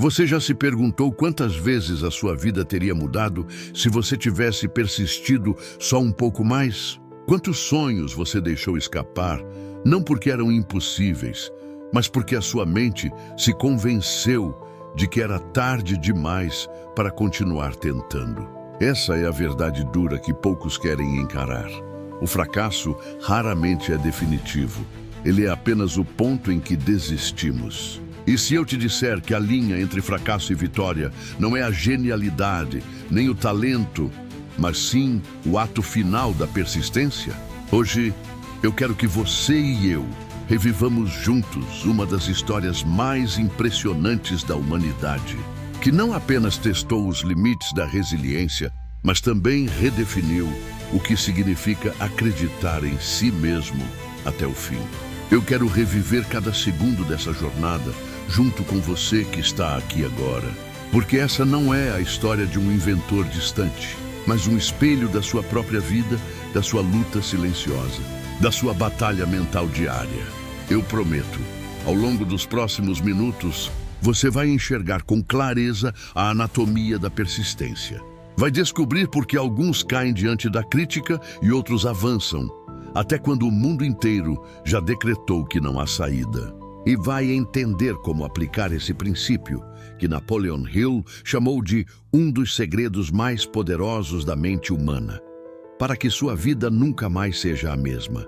Você já se perguntou quantas vezes a sua vida teria mudado se você tivesse persistido só um pouco mais? Quantos sonhos você deixou escapar, não porque eram impossíveis, mas porque a sua mente se convenceu de que era tarde demais para continuar tentando? Essa é a verdade dura que poucos querem encarar. O fracasso raramente é definitivo. Ele é apenas o ponto em que desistimos. E se eu te disser que a linha entre fracasso e vitória não é a genialidade, nem o talento, mas sim o ato final da persistência? Hoje, eu quero que você e eu revivamos juntos uma das histórias mais impressionantes da humanidade, que não apenas testou os limites da resiliência, mas também redefiniu o que significa acreditar em si mesmo até o fim. Eu quero reviver cada segundo dessa jornada junto com você que está aqui agora, porque essa não é a história de um inventor distante, mas um espelho da sua própria vida, da sua luta silenciosa, da sua batalha mental diária. Eu prometo, ao longo dos próximos minutos, você vai enxergar com clareza a anatomia da persistência. Vai descobrir por que alguns caem diante da crítica e outros avançam, até quando o mundo inteiro já decretou que não há saída. E vai entender como aplicar esse princípio, que Napoleon Hill chamou de um dos segredos mais poderosos da mente humana, para que sua vida nunca mais seja a mesma.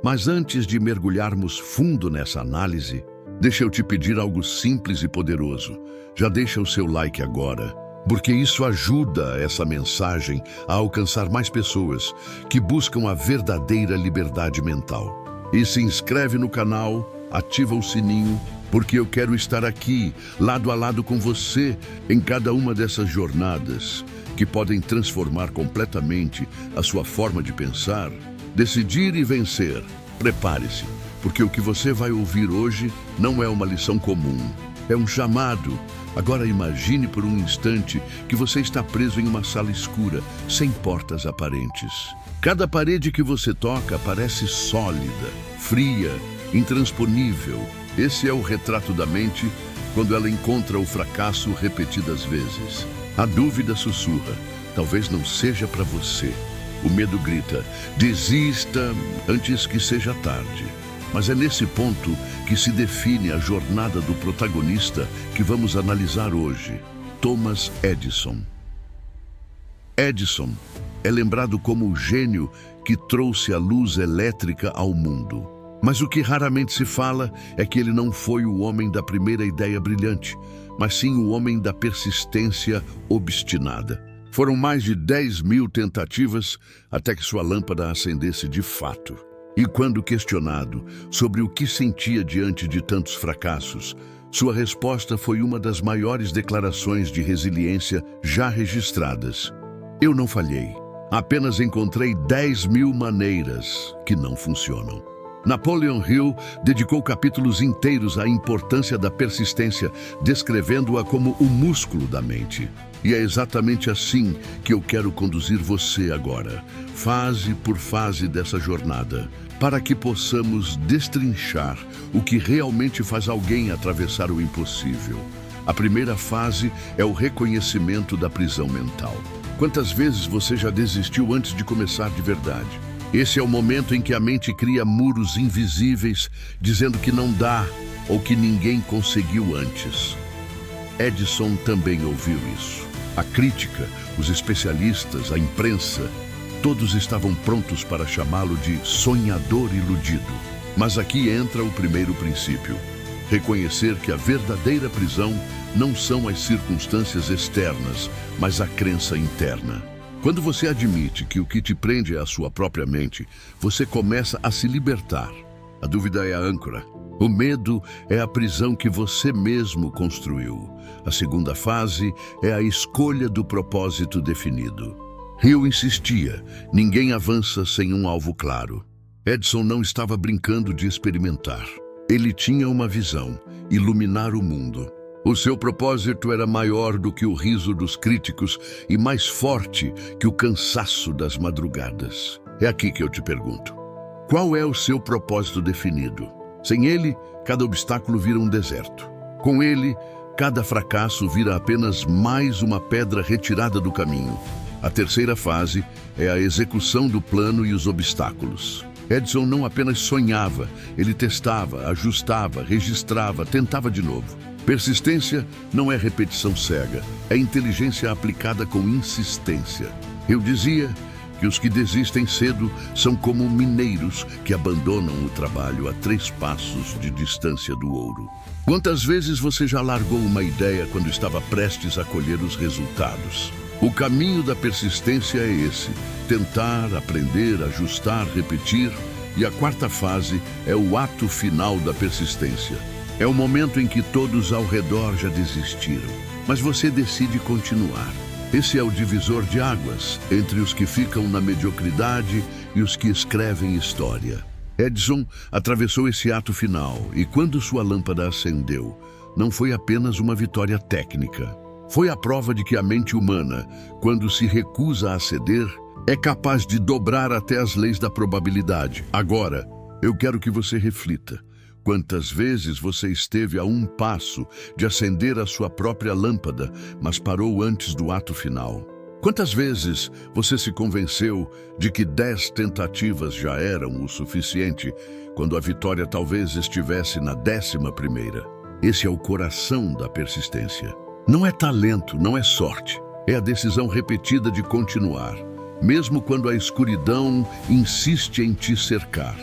Mas antes de mergulharmos fundo nessa análise, deixa eu te pedir algo simples e poderoso. Já deixa o seu like agora, porque isso ajuda essa mensagem a alcançar mais pessoas que buscam a verdadeira liberdade mental. E se inscreve no canal, ativa o sininho, porque eu quero estar aqui, lado a lado com você, em cada uma dessas jornadas que podem transformar completamente a sua forma de pensar, decidir e vencer. Prepare-se, porque o que você vai ouvir hoje não é uma lição comum, é um chamado. Agora imagine por um instante que você está preso em uma sala escura, sem portas aparentes. Cada parede que você toca parece sólida, fria, intransponível. Esse é o retrato da mente quando ela encontra o fracasso repetidas vezes. A dúvida sussurra, talvez não seja para você. O medo grita, desista antes que seja tarde. Mas é nesse ponto que se define a jornada do protagonista que vamos analisar hoje, Thomas Edison. Edison é lembrado como o gênio que trouxe a luz elétrica ao mundo. Mas o que raramente se fala é que ele não foi o homem da primeira ideia brilhante, mas sim o homem da persistência obstinada. Foram mais de 10.000 tentativas até que sua lâmpada acendesse de fato. E quando questionado sobre o que sentia diante de tantos fracassos, sua resposta foi uma das maiores declarações de resiliência já registradas. Eu não falhei, apenas encontrei 10.000 maneiras que não funcionam. Napoleon Hill dedicou capítulos inteiros à importância da persistência, descrevendo-a como o músculo da mente. E é exatamente assim que eu quero conduzir você agora, fase por fase dessa jornada, para que possamos destrinchar o que realmente faz alguém atravessar o impossível. A primeira fase é o reconhecimento da prisão mental. Quantas vezes você já desistiu antes de começar de verdade? Esse é o momento em que a mente cria muros invisíveis, dizendo que não dá ou que ninguém conseguiu antes. Edison também ouviu isso. A crítica, os especialistas, a imprensa, todos estavam prontos para chamá-lo de sonhador iludido. Mas aqui entra o primeiro princípio: reconhecer que a verdadeira prisão não são as circunstâncias externas, mas a crença interna. Quando você admite que o que te prende é a sua própria mente, você começa a se libertar. A dúvida é a âncora. O medo é a prisão que você mesmo construiu. A segunda fase é a escolha do propósito definido. Hill insistia, ninguém avança sem um alvo claro. Edison não estava brincando de experimentar. Ele tinha uma visão, iluminar o mundo. O seu propósito era maior do que o riso dos críticos e mais forte que o cansaço das madrugadas. É aqui que eu te pergunto: qual é o seu propósito definido? Sem ele, cada obstáculo vira um deserto. Com ele, Cada fracasso vira apenas mais uma pedra retirada do caminho. A terceira fase é a execução do plano e os obstáculos. Edison não apenas sonhava, ele testava, ajustava, registrava, tentava de novo. Persistência não é repetição cega, é inteligência aplicada com insistência. Eu dizia que os que desistem cedo são como mineiros que abandonam o trabalho a 3 passos de distância do ouro. Quantas vezes você já largou uma ideia quando estava prestes a colher os resultados? O caminho da persistência é esse: tentar, aprender, ajustar, repetir. E a quarta fase é o ato final da persistência. É o momento em que todos ao redor já desistiram, mas você decide continuar. Esse é o divisor de águas entre os que ficam na mediocridade e os que escrevem história. Edison atravessou esse ato final e quando sua lâmpada acendeu, não foi apenas uma vitória técnica. Foi a prova de que a mente humana, quando se recusa a ceder, é capaz de dobrar até as leis da probabilidade. Agora, eu quero que você reflita. Quantas vezes você esteve a um passo de acender a sua própria lâmpada, mas parou antes do ato final? Quantas vezes você se convenceu de que 10 tentativas já eram o suficiente, quando a vitória talvez estivesse na 11ª? Esse é o coração da persistência. Não é talento, não é sorte. É a decisão repetida de continuar, mesmo quando a escuridão insiste em te cercar.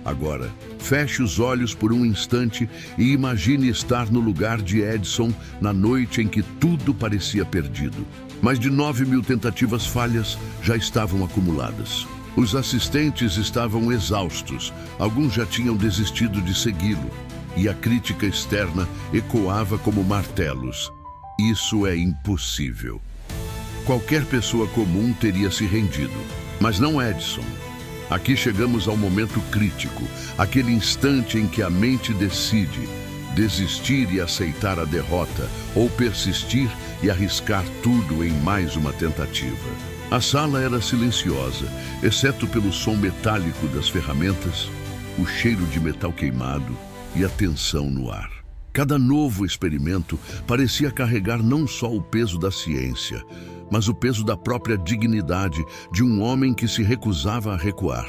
Agora, feche os olhos por um instante e imagine estar no lugar de Edison na noite em que tudo parecia perdido. Mais de 9.000 tentativas falhas já estavam acumuladas. Os assistentes estavam exaustos, alguns já tinham desistido de segui-lo, e a crítica externa ecoava como martelos. Isso é impossível. Qualquer pessoa comum teria se rendido, mas não Edison. Aqui chegamos ao momento crítico, aquele instante em que a mente decide desistir e aceitar a derrota, ou persistir e arriscar tudo em mais uma tentativa. A sala era silenciosa, exceto pelo som metálico das ferramentas, o cheiro de metal queimado e a tensão no ar. Cada novo experimento parecia carregar não só o peso da ciência, mas o peso da própria dignidade de um homem que se recusava a recuar.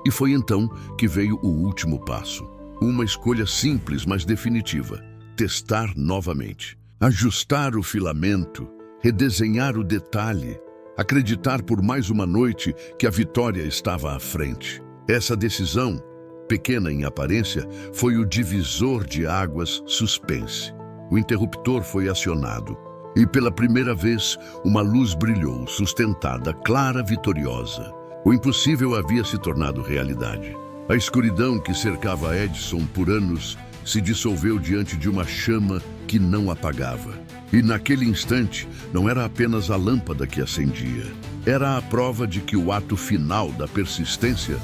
E foi então que veio o último passo. Uma escolha simples, mas definitiva: testar novamente. Ajustar o filamento, redesenhar o detalhe, acreditar por mais uma noite que a vitória estava à frente. Essa decisão, pequena em aparência, foi o divisor de águas suspense. O interruptor foi acionado. E pela primeira vez, uma luz brilhou, sustentada, clara, vitoriosa. O impossível havia se tornado realidade. A escuridão que cercava Edison por anos se dissolveu diante de uma chama que não apagava. E naquele instante, não era apenas a lâmpada que acendia. Era a prova de que o ato final da persistência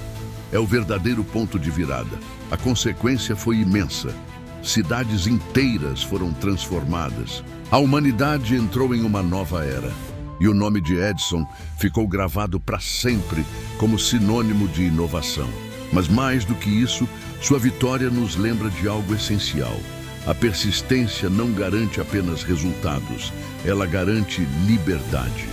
é o verdadeiro ponto de virada. A consequência foi imensa. Cidades inteiras foram transformadas. A humanidade entrou em uma nova era. E o nome de Edison ficou gravado para sempre como sinônimo de inovação. Mas mais do que isso, sua vitória nos lembra de algo essencial. A persistência não garante apenas resultados, ela garante liberdade.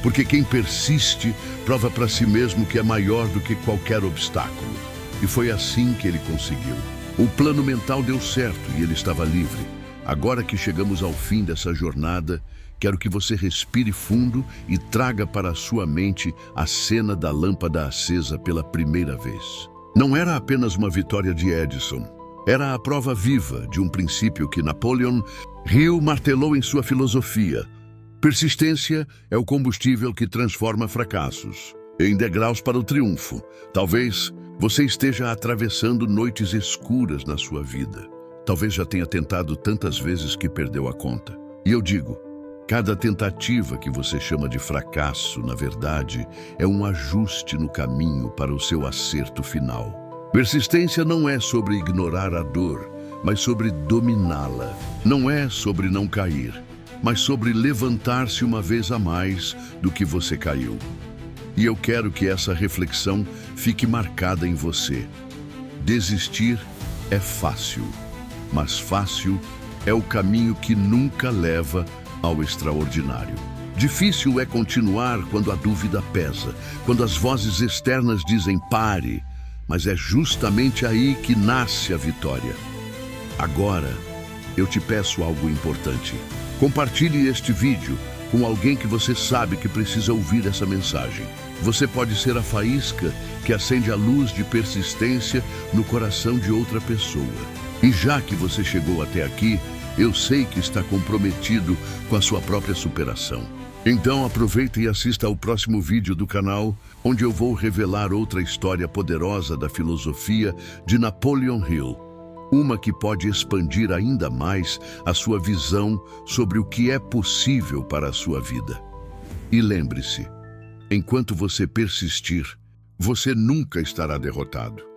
Porque quem persiste prova para si mesmo que é maior do que qualquer obstáculo. E foi assim que ele conseguiu. O plano mental deu certo e ele estava livre. Agora que chegamos ao fim dessa jornada, quero que você respire fundo e traga para a sua mente a cena da lâmpada acesa pela primeira vez. Não era apenas uma vitória de Edison. Era a prova viva de um princípio que Napoleon Hill martelou em sua filosofia. Persistência é o combustível que transforma fracassos em degraus para o triunfo. Talvez você esteja atravessando noites escuras na sua vida. Talvez já tenha tentado tantas vezes que perdeu a conta. E eu digo, cada tentativa que você chama de fracasso, na verdade, é um ajuste no caminho para o seu acerto final. Persistência não é sobre ignorar a dor, mas sobre dominá-la. Não é sobre não cair, mas sobre levantar-se uma vez a mais do que você caiu. E eu quero que essa reflexão fique marcada em você. Desistir é fácil, mas fácil é o caminho que nunca leva ao extraordinário. Difícil é continuar quando a dúvida pesa, quando as vozes externas dizem pare, mas é justamente aí que nasce a vitória. Agora, eu te peço algo importante. Compartilhe este vídeo com alguém que você sabe que precisa ouvir essa mensagem. Você pode ser a faísca que acende a luz de persistência no coração de outra pessoa. E já que você chegou até aqui, eu sei que está comprometido com a sua própria superação. Então aproveita e assista ao próximo vídeo do canal, onde eu vou revelar outra história poderosa da filosofia de Napoleon Hill. Uma que pode expandir ainda mais a sua visão sobre o que é possível para a sua vida. E lembre-se, enquanto você persistir, você nunca estará derrotado.